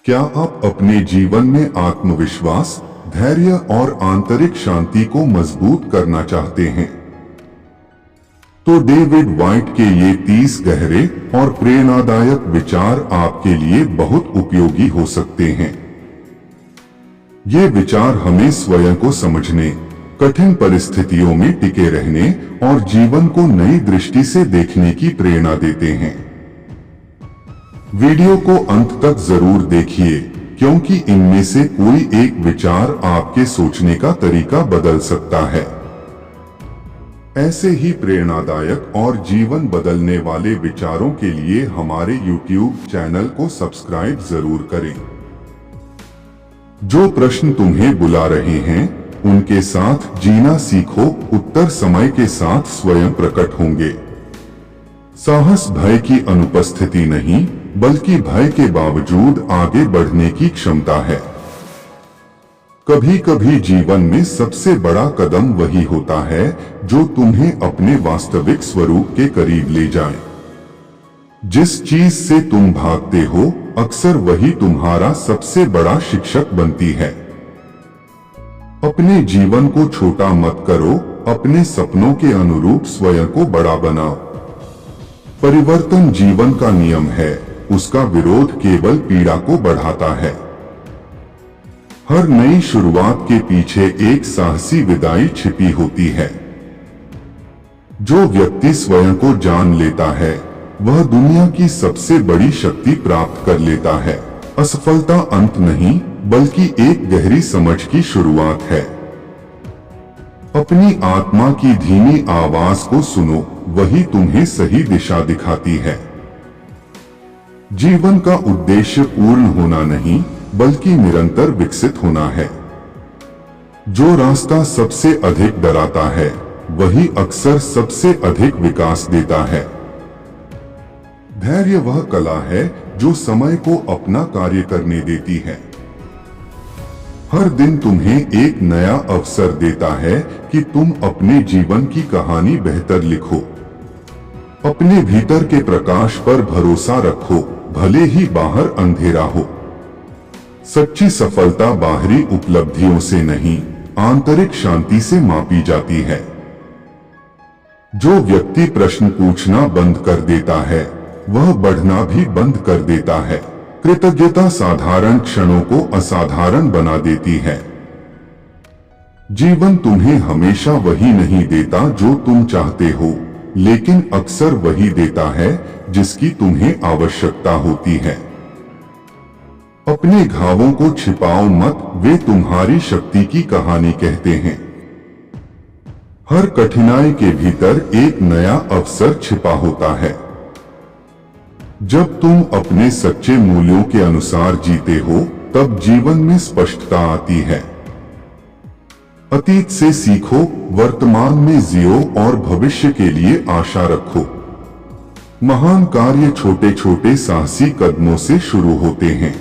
क्या आप अपने जीवन में आत्मविश्वास, धैर्य और आंतरिक शांति को मजबूत करना चाहते हैं? तो डेविड व्हाइट के ये 30 गहरे और प्रेरणादायक विचार आपके लिए बहुत उपयोगी हो सकते हैं। ये विचार हमें स्वयं को समझने, कठिन परिस्थितियों में टिके रहने और जीवन को नई दृष्टि से देखने की प्रेरणा देते हैं। वीडियो को अंत तक जरूर देखिए, क्योंकि इनमें से कोई एक विचार आपके सोचने का तरीका बदल सकता है। ऐसे ही प्रेरणादायक और जीवन बदलने वाले विचारों के लिए हमारे YouTube चैनल को सब्सक्राइब जरूर करें। जो प्रश्न तुम्हें बुला रहे हैं, उनके साथ जीना सीखो। उत्तर समय के साथ स्वयं प्रकट होंगे। साहस भय की अनुपस्थिति नहीं, बल्कि भय के बावजूद आगे बढ़ने की क्षमता है। कभी कभी जीवन में सबसे बड़ा कदम वही होता है जो तुम्हें अपने वास्तविक स्वरूप के करीब ले जाए। जिस चीज से तुम भागते हो, अक्सर वही तुम्हारा सबसे बड़ा शिक्षक बनती है। अपने जीवन को छोटा मत करो, अपने सपनों के अनुरूप स्वयं को बड़ा बनाओ। परिवर्तन जीवन का नियम है, उसका विरोध केवल पीड़ा को बढ़ाता है। हर नई शुरुआत के पीछे एक साहसी विदाई छिपी होती है। जो व्यक्ति स्वयं को जान लेता है, वह दुनिया की सबसे बड़ी शक्ति प्राप्त कर लेता है। असफलता अंत नहीं, बल्कि एक गहरी समझ की शुरुआत है। अपनी आत्मा की धीमी आवाज को सुनो, वही तुम्हें सही दिशा दिखाती है। जीवन का उद्देश्य पूर्ण होना नहीं, बल्कि निरंतर विकसित होना है। जो रास्ता सबसे अधिक डराता है, वही अक्सर सबसे अधिक विकास देता है। धैर्य वह कला है जो समय को अपना कार्य करने देती है। हर दिन तुम्हें एक नया अवसर देता है कि तुम अपने जीवन की कहानी बेहतर लिखो। अपने भीतर के प्रकाश पर भरोसा रखो, भले ही बाहर अंधेरा हो। सच्ची सफलता बाहरी उपलब्धियों से नहीं, आंतरिक शांति से मापी जाती है। जो व्यक्ति प्रश्न पूछना बंद कर देता है, वह बढ़ना भी बंद कर देता है। कृतज्ञता साधारण क्षणों को असाधारण बना देती है। जीवन तुम्हें हमेशा वही नहीं देता जो तुम चाहते हो, लेकिन अक्सर वही देता है जिसकी तुम्हें आवश्यकता होती है। अपने घावों को छिपाओ मत, वे तुम्हारी शक्ति की कहानी कहते हैं। हर कठिनाई के भीतर एक नया अवसर छिपा होता है। जब तुम अपने सच्चे मूल्यों के अनुसार जीते हो, तब जीवन में स्पष्टता आती है। अतीत से सीखो, वर्तमान में जियो और भविष्य के लिए आशा रखो। महान कार्य छोटे छोटे साहसी कदमों से शुरू होते हैं।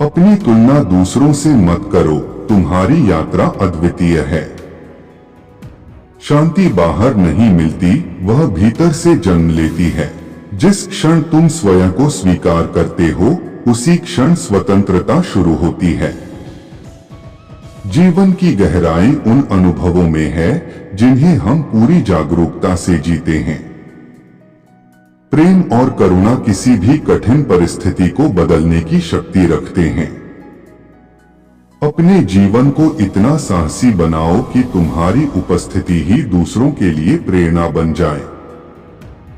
अपनी तुलना दूसरों से मत करो, तुम्हारी यात्रा अद्वितीय है। शांति बाहर नहीं मिलती, वह भीतर से जन्म लेती है। जिस क्षण तुम स्वयं को स्वीकार करते हो, उसी क्षण स्वतंत्रता शुरू होती है। जीवन की गहराई उन अनुभवों में है जिन्हें हम पूरी जागरूकता से जीते हैं। प्रेम और करुणा किसी भी कठिन परिस्थिति को बदलने की शक्ति रखते हैं। अपने जीवन को इतना साहसी बनाओ कि तुम्हारी उपस्थिति ही दूसरों के लिए प्रेरणा बन जाए।